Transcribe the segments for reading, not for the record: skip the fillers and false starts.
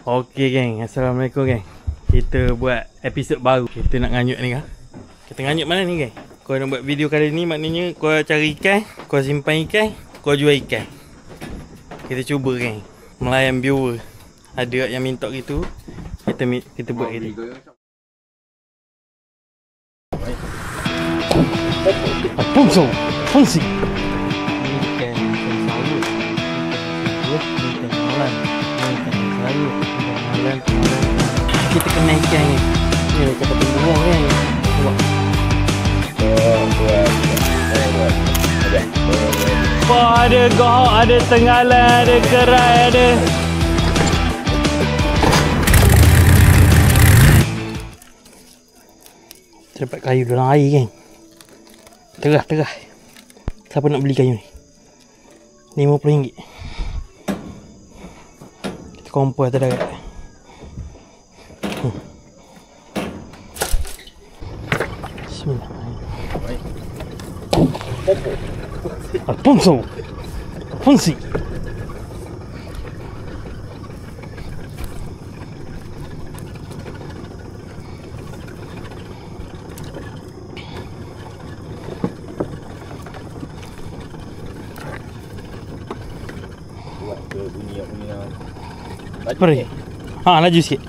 Okey geng, Assalamualaikum geng. Kita buat episod baru. Kita nak nganyut ni kan. Kita nganyut mana ni geng? Kau nak buat video kali ni maknanya kau cari ikan, kau simpan ikan, kau jual ikan. Kita cuba geng, melayan viewer. Ada yang minta gitu, kita buat gitu. Pungsong, fungsi. Ikan sayur. Ikan malam. Ikan sayur. Kita kena ikan ni. Ni kita tengok kan. Wah, ada gohok, ada tenggalan, ada kerai, ada. Kita dapat kayu dalam air kan. Terah. Siapa nak beli kayu ni? RM50. Kita kompor atas darat. Bismillahirrahmanirrahim. Alfonso. Fonsi. Pergi. Laju sikit.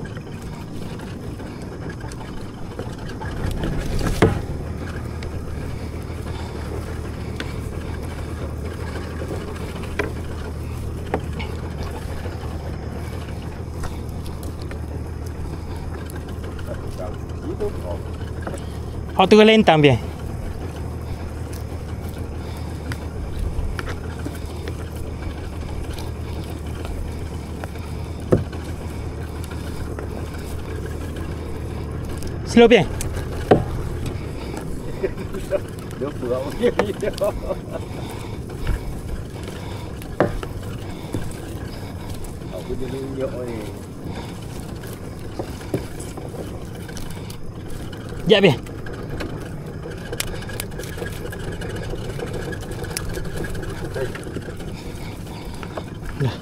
Turun lentang biar. Slow biar. Dia pura dia. Aku jadi unjuk ni. Sekejap biar. Dah.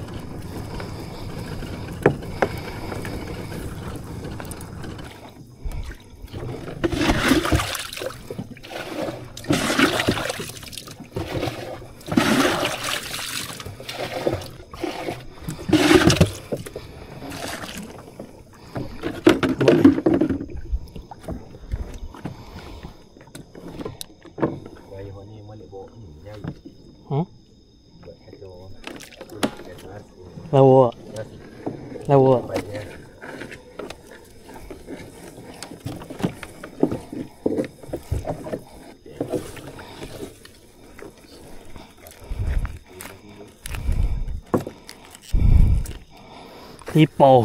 Lawa. Hipau.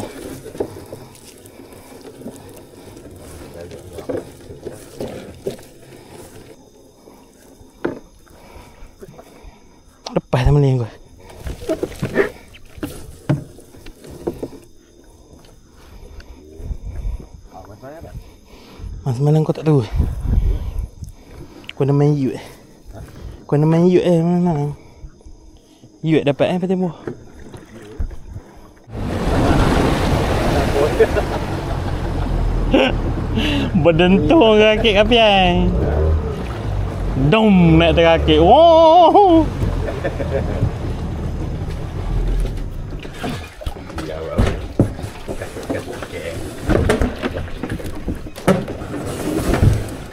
Lepas sama ni kau. Semalam kau tak tahu. Kau nak main yut. Kau nak main yut mana? Yut dapat pada tempoh. Berdentung rakit kapian. Dom nak terakit. Wow.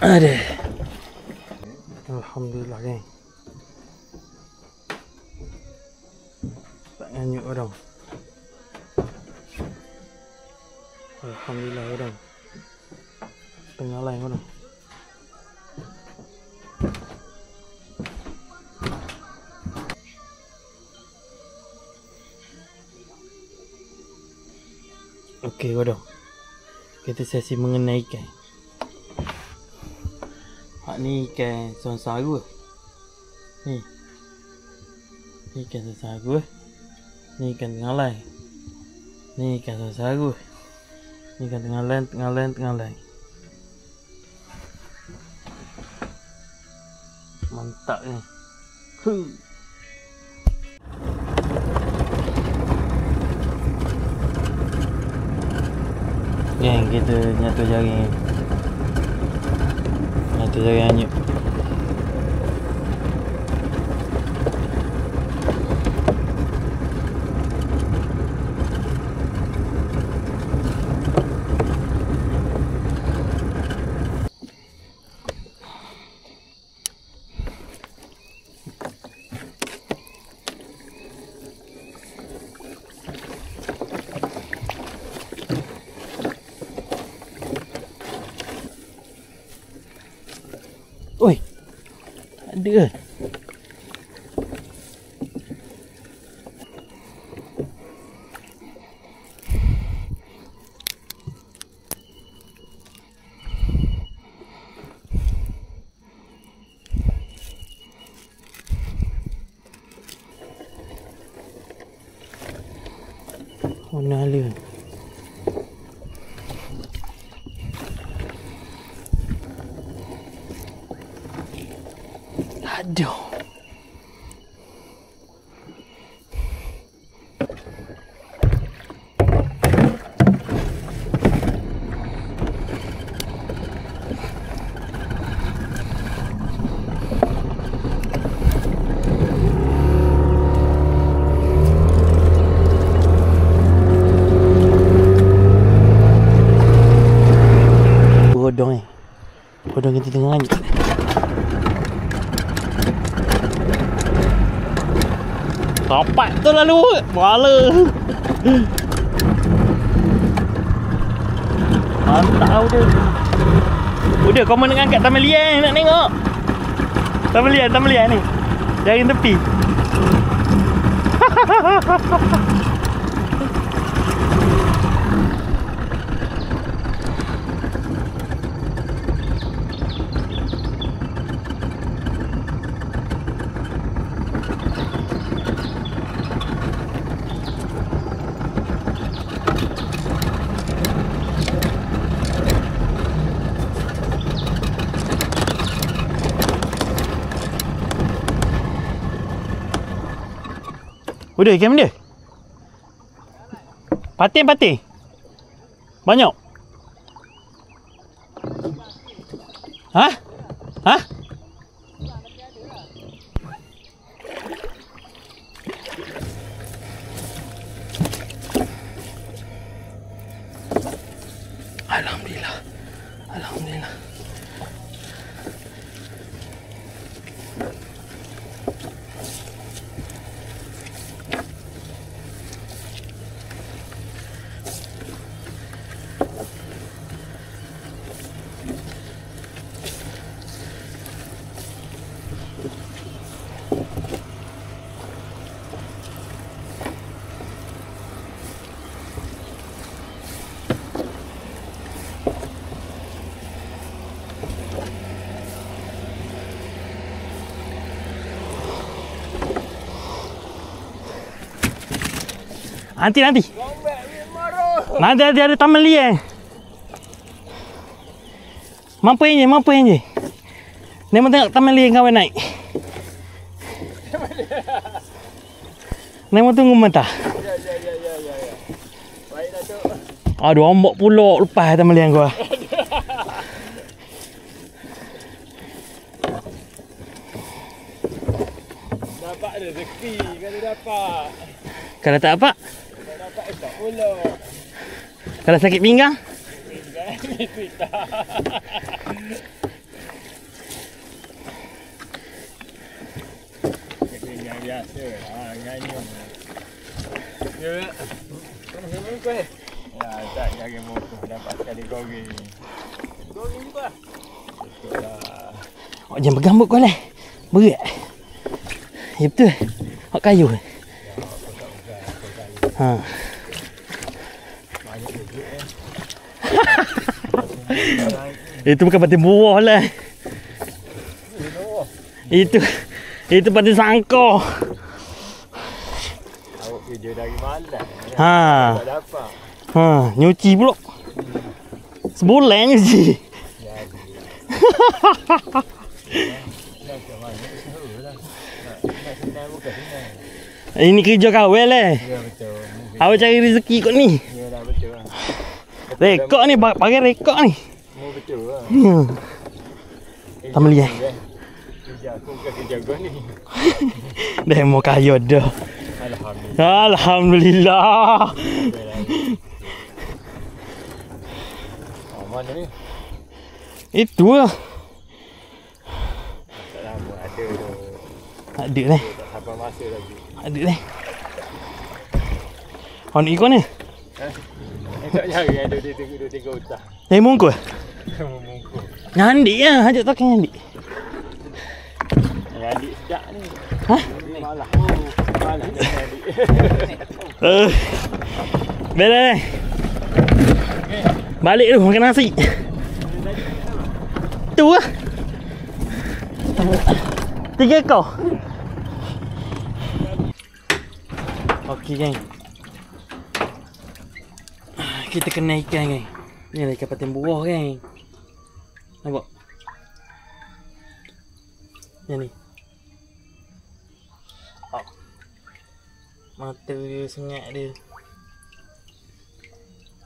Ada. Alhamdulillah geng. Tak nganyut orang. Alhamdulillah orang. Tengah lain orang. Okey orang. Kita sesi mengenai ikan. Ni ikan sonsaru. Ni ikan sonsaru. Ni ikan tengalan. Ni ikan sonsaru. Ni ikan tengalan. Mantap ni. Geng, kita nyatu jaring. Nyatu jaring hanyut. Oi, ada ke? Mana ala? Aduh. Bodong Bodong kita tengah hanyut. Topak tu lalu bala. Mantap dia. Udah kau mana angkat taman lian nak tengok. Taman lian ni. Jaring tepi. Udah ikan dia. Patin. Banyak. Hah? Alhamdulillah. Nanti ada taman lian. Mampu je. Ni tengok taman lian kawan naik. Ni mau tunggu mata. Ya. Baiklah tu. Aduh, ombak pula lepas taman lian gua. Dapat rezeki kalau dapat. Kalau tak apa? Kalau dapat tak pula. Kalau sakit pinggang? Pinggang. Pinggang biasa. Nganyum. Ya. Kamu kau. Ya, tak jaga motor dapat sekali goreng. Goreng juga. Awak jangan bergambut kau lah. Berat. Ya betul. Awak kayu. Ha. Itu bukan patin buah lah. Itu patin sangkar. Awak kerja dari malam. Ha. Tak dapat. Ha, nyuci pula. Sebulan nyuci. Ini kerja kawal lah. Ya betul. Awak cari rezeki kot ni. Ya dah betul. Rekod ni, bagi rekod ni. Mau betul lah. Tak boleh Kerja aku bukan kerja kau ni. Demo kaya dah. Alhamdulillah. Alhamdulillah. Oh, mana ni? Itu lah. Tak lama ada tu. Ada ni. Tak sampai masa lagi. Ada ni. Orang ikut ni? Tak nyari ada dua tiga utah. Mungkul? Mungkul. Nyandik lah. Hajak tak nyandik. Nyandik sejak ni. Hah? Malah. Malah dia nyandik. Bela ni. Balik tu makan nasi. Tu lah. 3 ekor. Okey geng. Kita kena ikan geng. Ni lah ikan patin buah geng. Nampak? Yang ni. Oh. Mata dia sengat dia.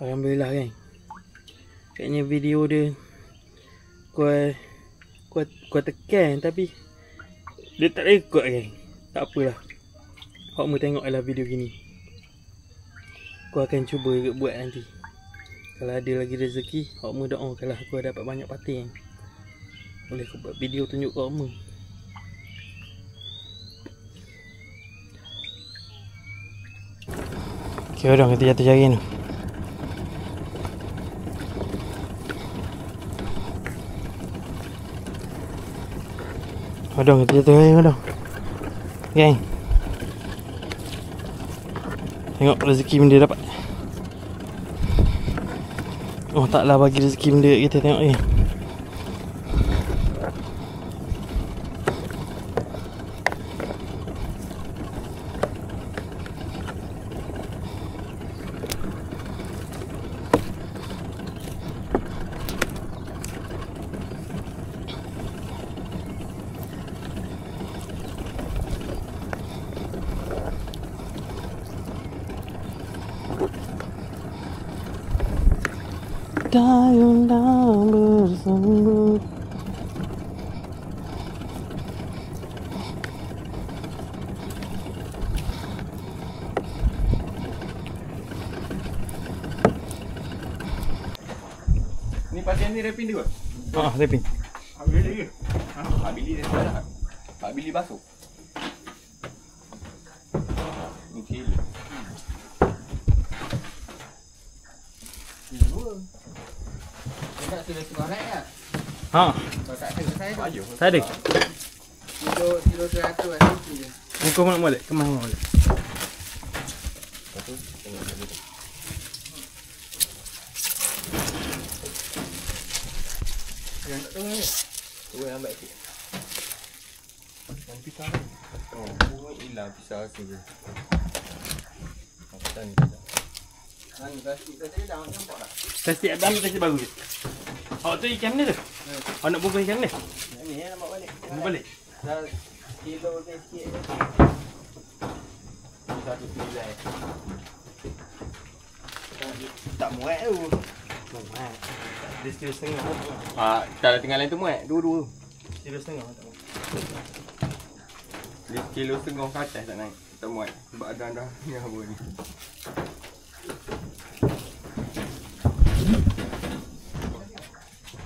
Alhamdulillah geng. Kayaknya video dia Kau tekan tapi dia tak rekod geng. Tak apalah. Kau mau tengoklah video gini. Kau akan cuba buat nanti. Kalau ada lagi rezeki, kau mau doakanlah aku dapat banyak patin. Boleh kau buat video tunjuk kau mau. Okay, orang kita jatuh cari ni. Odong kita jatuh cari odong. Geng. Tengok rezeki benda dapat. Oh taklah bagi rezeki benda kita tengok ni. Dayunlah bersambut. Ni pasien ni rapin dia kot? Repin. Hak Billy ke? Hak Billy dia salah. Hak Billy basuh. Ni kilo. Tak sudah sekolah ya? Ha, Kalau tak ada saya tu. Payuh. tak ada. Kilo 100 ada je. Muka mana boleh? Kemas mana boleh? Lepas tu tengok dulu. Yang tak tahu ni. Tu yang ambil sikit. Yang pisau ni. Oh, bunga hilang pisau sini. Apa ni pisau? Mana plastik tadi dah nampak tak? Plastik ada ambil plastik baru je. Awak tu ikan mana tu? Awak nak bungkus ikan mana? Yang ni nampak balik. Nak balik? Dah kilo ni sikit je. Satu pilih. Tak muat tu. Muat. Dia kilo setengah. Tak ada tinggal lain tu muat. Dua-dua. Kilo setengah tak muat. Dia kilo setengah ke atas tak naik. Tak muat. Sebab ada dah ni apa ni.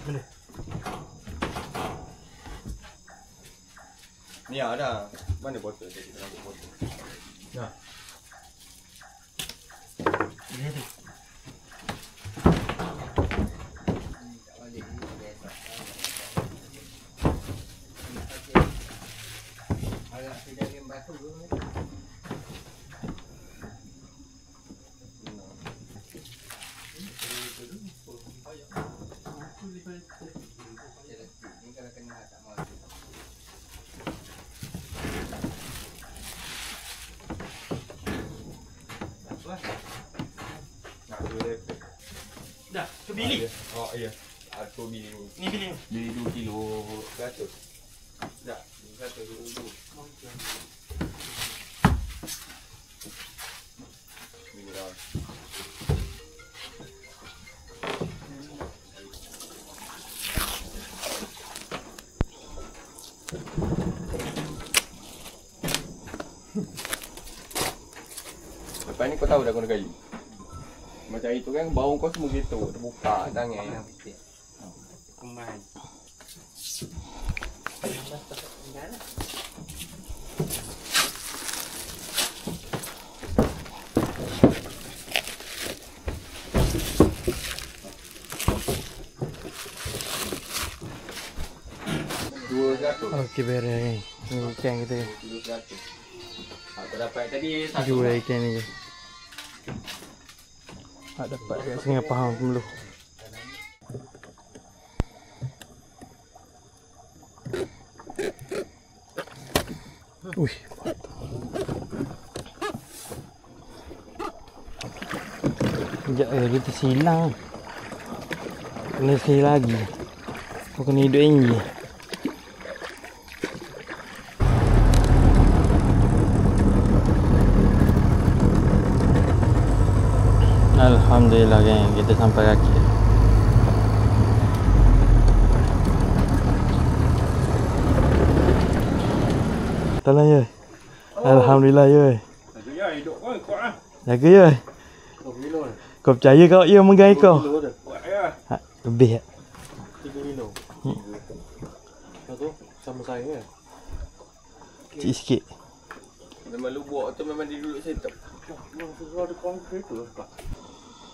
Boleh. Ni ada. Mana botol dia? Kita nak botol. Dah. Dia tu. Tak balik ni biasa. Agak sudah game batu tu ni. Ni kalau kena tak mau. Nak dulu Dah, ke bili. Oh iya. Aku bili. Ni bili. Bili 2 kilo 100. Tak, 100 dulu. Bili dah. kau tahu dah guna kayu. Macam itu kan bau kau semua gitu, terbuka tangan. Kuman. Okey, beres. Ni ikan kita. 200. Aku dapat tadi satu. Jual ikan ni je. Dapat kat Sungai Pahang dulu. Wih. Sekejap dia tersilang. Kena sekali lagi. Kau kena hidup ini. Alhamdulillah geng, kita sampai kaki. Tolong ya. Alhamdulillah ya. Ada ya hidup kau kuat ah. Jaga ya. Kau percaya kau ia menggai kau? Kuat ya. Lebih ya. 3 kilo. Satu sama saya kan? Kecil sikit. Memang lubuk tu memang dia duduk set up. Kalau ada konkret tu Pak.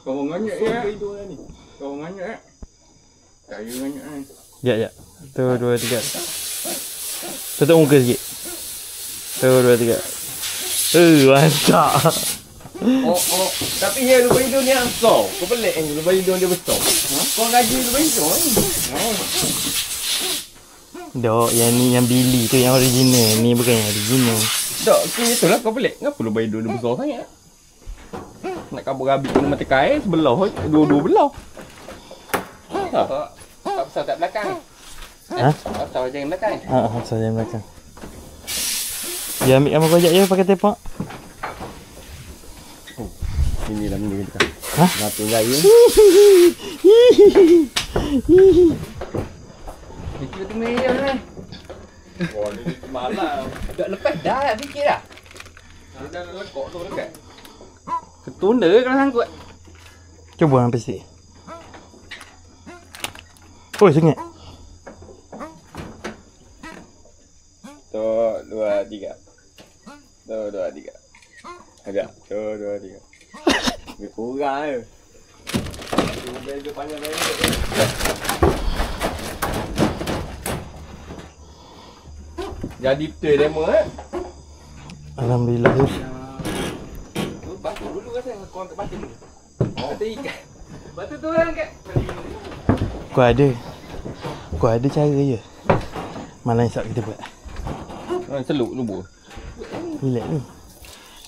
Kau nganyak ya. Hidup ni. Kau nganyak ya. Kayu nganyak ni. Sekejap, sekejap. 1, 2, 3. Tutup muka sikit. 1, 2, 3. Mantap. Oh. Tapi yang lubang hidung ni asal. Kau pelik kan lubang hidung dia besar. Kau gaji lubang hidung ni. Dok, yang ni yang Billy tu yang original. Ni bukan yang original. Tak, itulah kau pelik. Kenapa lubang hidung dia besar sangat? Nak kabur-kabur kena mata kain sebelah. Dua-dua belah. Tak besar tak belakang. Ha? Tak besar jangan belakang. Saya belakang. Dia ambil gambar kau ajak je pakai tepak. Ini dah benda dekat. Ha? Batu gaya. Fikir tu merah kan. Oh, ni malam. Dah lepas dah fikir dah. Dah lekok tu dekat. Ketunda kalau sangkut. Cuba sampai sikit. Oh, sengit. 1, 2, 3. 1, 2, 3. Agak. 1, 2, 3. Dia kurang je. Dia panjang-panjang. Jadi betul demo eh. Alhamdulillah. Batu dulu rasa kau angkat batu dulu. Batu ikan. Batu tu orang angkat. Kau ada cara je. Mana esok kita buat. Seluk lubuk. Relax tu.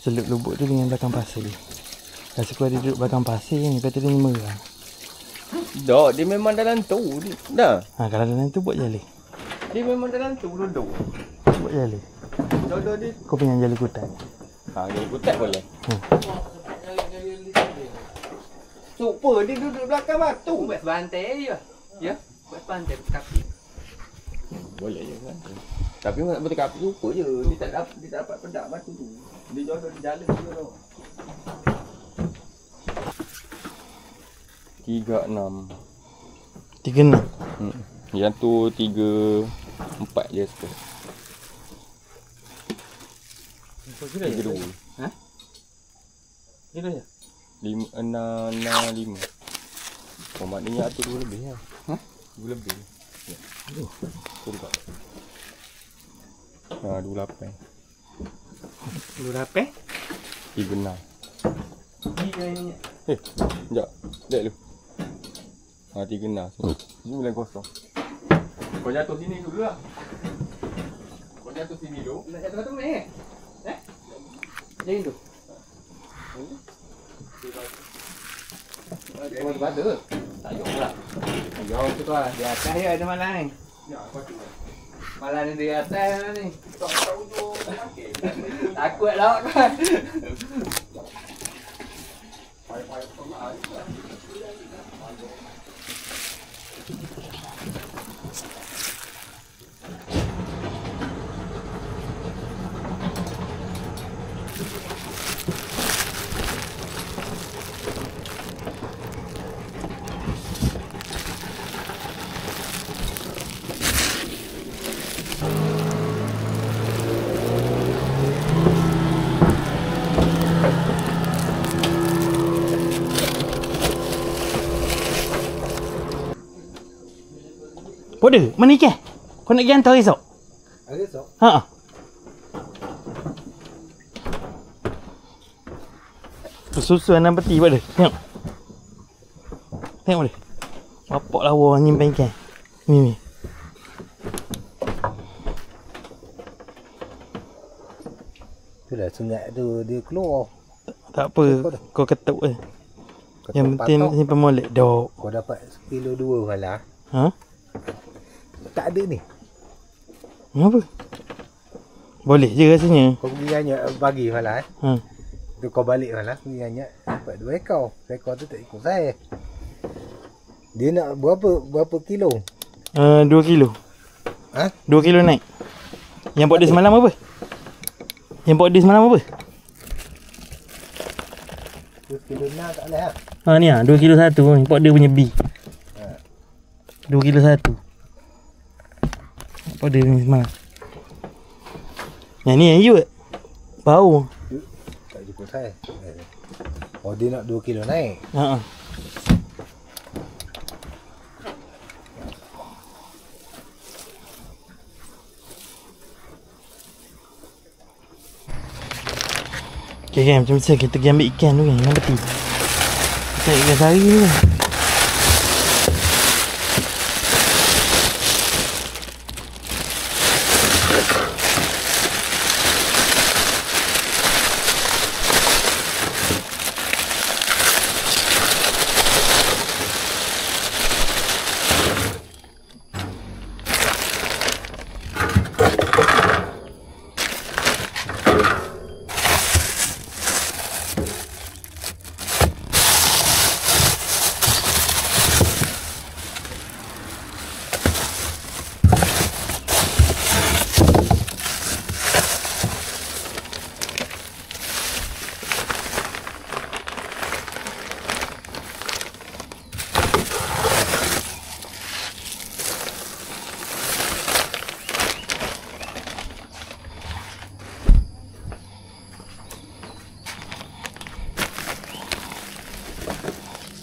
Seluk lubuk tu dengan belakang pasir. Rasa kau ada duduk belakang pasir ni. Lepas tu dia merah. Tak, dia memang dalam tu. Dah. Kalau dalam tu buat jali. Dia memang dalam tu duduk. Buat jali. Jodoh dia. Kau punya jali kutan. Dia kutat boleh. Super, dia duduk belakang batu. Buat bantai je. Ya? Buat bantai tapi. Boleh je kan. Tapi nak betul kapi super je. Dia tak dapat pedak batu tu. Dia jodoh di jalan tu tu. 36. 36. Yang tu 34 je sekarang. Kira je. 32. Ha? Kira je. 665. Oh, maknanya atur 2 lebih lah. Ha? 2 lebih. Ya. Tu dekat. 28. Lu rapi? 36. Ni Sekejap. Lihat dulu. 36. 90. Kau jatuh sini dulu lah. Kau jatuh sini dulu. nak jatuh tu ni. Jangan tu. Kau tu batu. Tak jauh pula. Jauh tu lah. Di atas je ada malam ni. Ya, apa tu? Malam ni di atas ni. Tak tahu tu. Takut lah kan. Waduh, mana ikan? Kau nak pergi hantar esok? Hari esok? Ha. Susuan dan peti pada. Tengok. Tengok boleh. Bapak lawa nyimpan ikan. Ni. Itulah sungai tu dia keluar. Tak apa, kau ketuk je. Yang penting simpan molek. Dok. Kau dapat 1 kilo 2 malah. Ha? Tak ada ni. Kenapa? Boleh je rasanya. Kau pergi hanya pagi malah Ha. Tu kau balik malah pergi hanya dapat 2 ekor. Ekor tu tak ikut saya. Dia nak berapa kilo? 2 kilo. Ha? 2 kilo naik. Yang buat dia semalam apa? Yang buat dia semalam apa? 2 kilo nak tak boleh lah. Ha ni ah, 2 kilo 1. Import dia punya B. Ha. 2 kilo 1. Import dia ni semalam. Yang ni yang you bau. Tak cukup saya. Oh dia nak 2 kilo naik. Ha. Okay, kan, macam biasa kita pergi ambil ikan tu kan, yang peti. Kita ikan sari ni kan.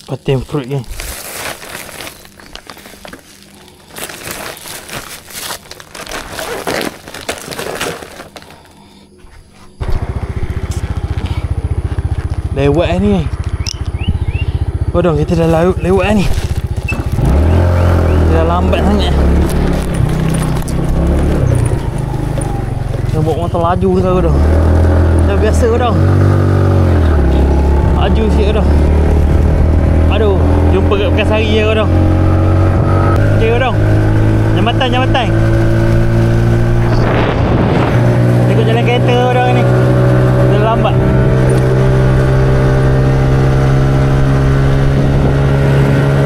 Patin fruit kan. Lewat ni kan. Kodong kita dah lewat ni. Kita dah lambat sangat. Kita bawa motor laju ke kodong. Dah biasa kodong. Laju sikit kodong. Aduh, jumpa kat Bekasari je kodong. Okay kodong. Jambatan. Ikut jalan kereta kodong ni. Dia lambat.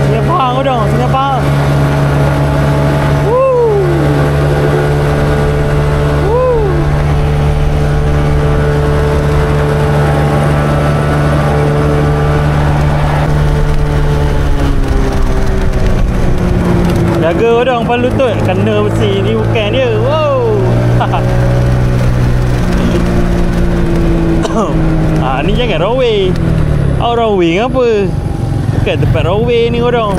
Sungai Pahang kodong, Sungai Pahang. Jaga kodong kepala lutut. Kena besi ni bukan dia. Wow. Ni jangan railway. Railway apa? Bukan tempat railway ni kodong.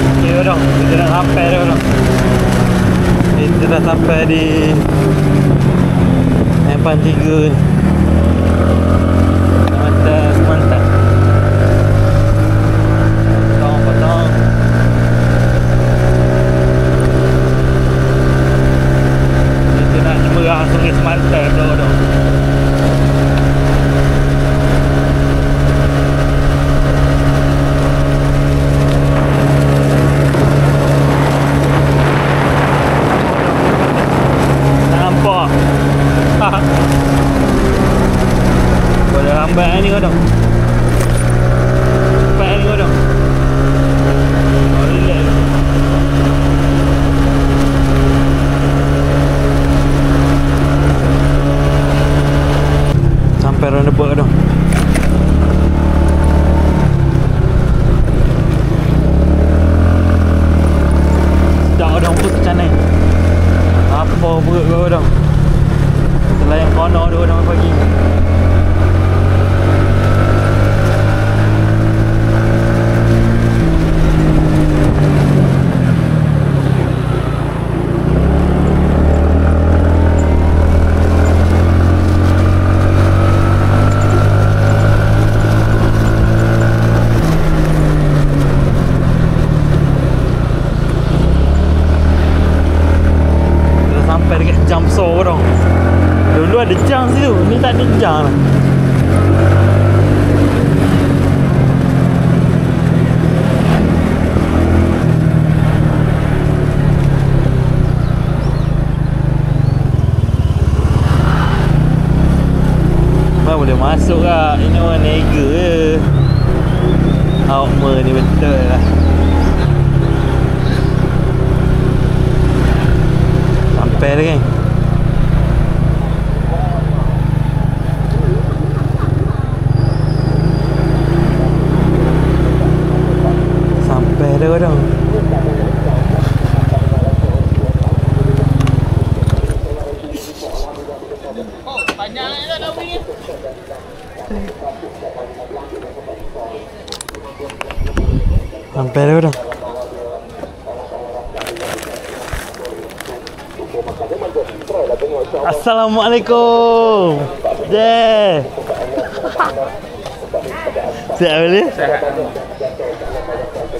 Okay kodong, kita dah sampai dah kodong. Kita dah sampai di Empan 3 ni. Mantap. Potong. Kita nak nyeberang Sungai Semantan dah. Nampak. Boleh lambat ni kodong. Cepat ni kodong. Relax. Sampai roundabout kodong. Sedap kodong perut canai. Apa perut kodong. Selain kono tu kodong pagi. ada jang situ. Ni tak ada jang lah. Boleh masuk lah. Ini orang nega je. Outmer ni betul lah. Sampai dah kan. Sampai dah orang. Sampai dah orang. Assalamualaikum. Jeh. Sihat boleh? Sihat.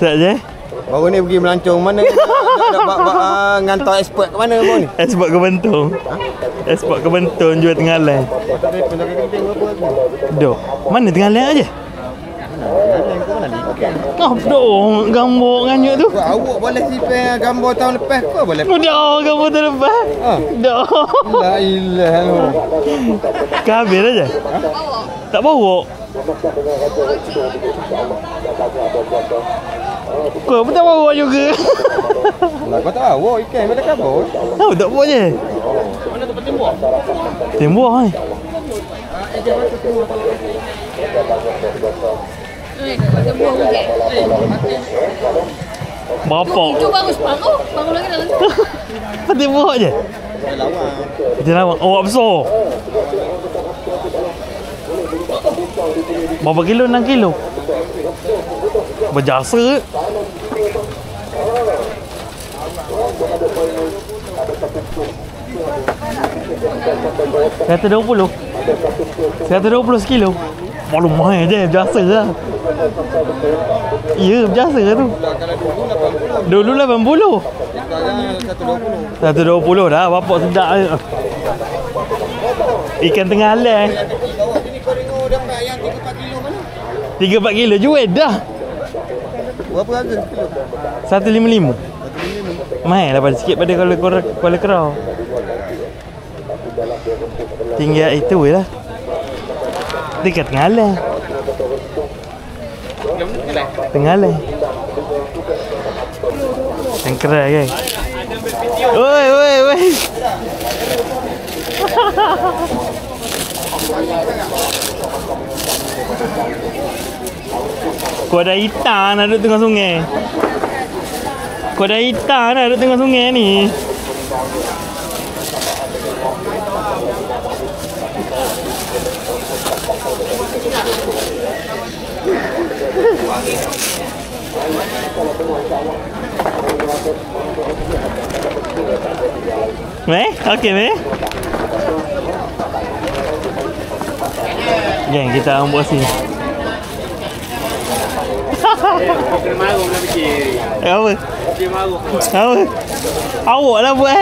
Sihat je? Baru ni pergi melancong. Mana dah ngantar expert ke mana baru ni? Export ke Bentong. Export ke Bentong jual tengah lain. Tapi penjaga kencing berapa lagi? Dok. Mana tengah lain aje? Oh, dok, gambar nganyut tu. Awak boleh simpan gambar tahun lepas ke boleh? Dok, gambar tu lepas. Dok. La ilaha. Kabel aja. Tak bawa. Kau pun tak bawa juga. Lah kau tak bawa ikan mana kabur? Tahu tak bawa je. Mana tempat tembok? Tembok ai. Tembok hujan. Bapak. Itu bagus bangun. Bangun lagi dalam tu. Tembok je. Lawan. Dia lawak. Oh, besar. Berapa kilo? 6 kilo. Berjasa. 120 sekilo. Malu mahal je, biasa lah. Ya, biasa lah tu. Dulu 80. 120 dah, bapak sedap je. Ikan tengah alas. Ini kau tengok dapat yang 3-4 kilo mana? 3-4 kilo jual dah. Berapa harga kilo? 155. Mahal lah pada sikit pada Kuala Kerau. Tinggal itu je lah. Dekat tengah alas. Tengah alas. Yang keras kan. Oi. Kau ada hitam nak duduk tengah sungai. Kau ada hitam nak duduk tengah sungai ni. Meh? Okey, meh? Geng, kita ambil sini. Kena marah nak fikir. Apa? Dia marah. Apa? Awak lah buat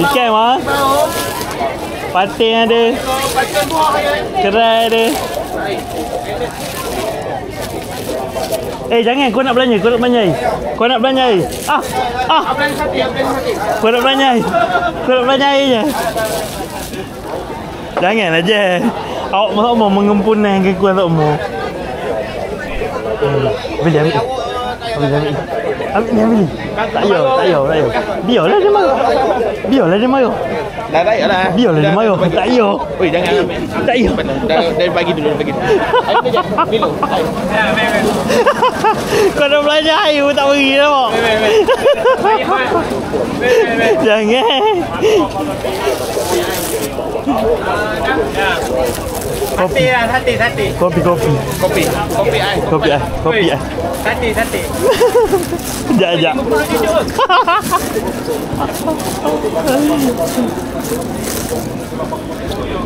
ikan mah. Patin ada. Kerai ada. Jangan, kau nak belanja, Kau nak belanja. Kau nak belanja je. Janganlah je. Awak mau mengempunkan ke kuat tak mau. Ambil. Tak payah. Biarlah dia marah. Dah baiklah. Biarlah dia marah. Tak payah. Oi, jangan ambil. Tak payah. Dah bagi dulu. Ayo je. Bilo. Ayo. Kau dah belanja air pun tak beri dah, Mak. Jangan. Sate. Kopi ai. Sate. Sekejap.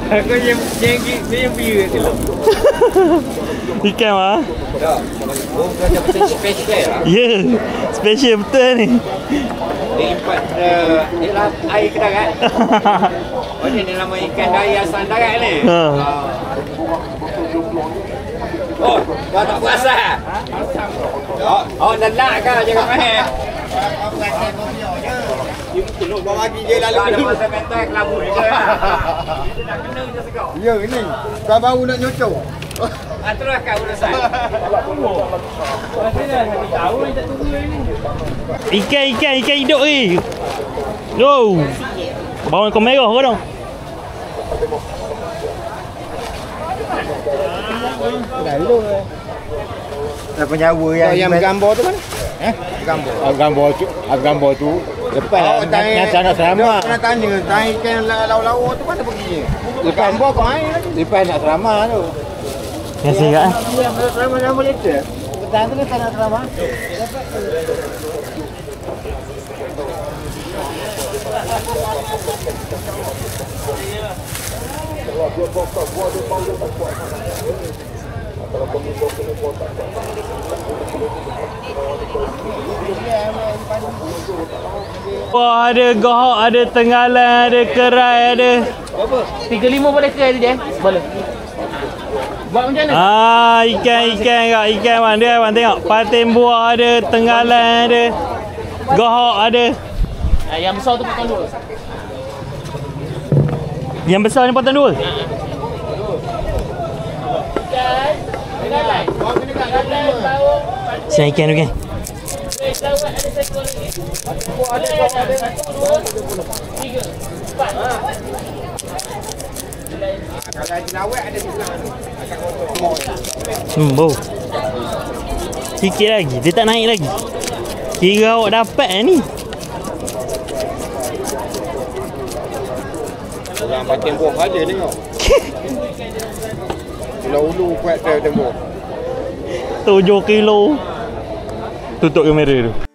Aku yang biru dulu. Ikan mah? Oh, macam special lah. Ya, special betul ni. Dia import ialah air ke darat. Oh ni nama ikan dari asal darat ni. Oh, kau tak perasan? Oh, nak ke jangan main. Tolong bawa lagi je lalu. Ada masa mental kelabu je. Dia nak kena je segau. Ya ni. Kau baru nak nyocok. Teruskan urusan. Ikan hidup ni. Yo. Bawang kau merah kau dong. Apa nyawa yang gambar tu mana? Gambar tu lepas nak serama. Nak tanya ikan lawa tu mana pergi? Lepas gambar ke main lagi? Lepas nak serama tu. Biasa kat eh. Serama boleh tu. Petang tu lepas nak serama. Wah, ada gohok, ada tenggalan, ada kerai, ada. 35 boleh ke tu je? Boleh. Buat macam mana? Ikan bang. Dia bang tengok. Patin buah ada, tenggalan ada. Gohok ada. Yang besar tu potong 2. Yang besar ni potong 2. Saya ikan tu kan. Bau. Sikit lagi, dia tak naik lagi. Kira awak dapat ni. Orang pakai buah saja tengok. Kilo ulu kuat saya tengok. 7 kilo. Tutup kamera tu.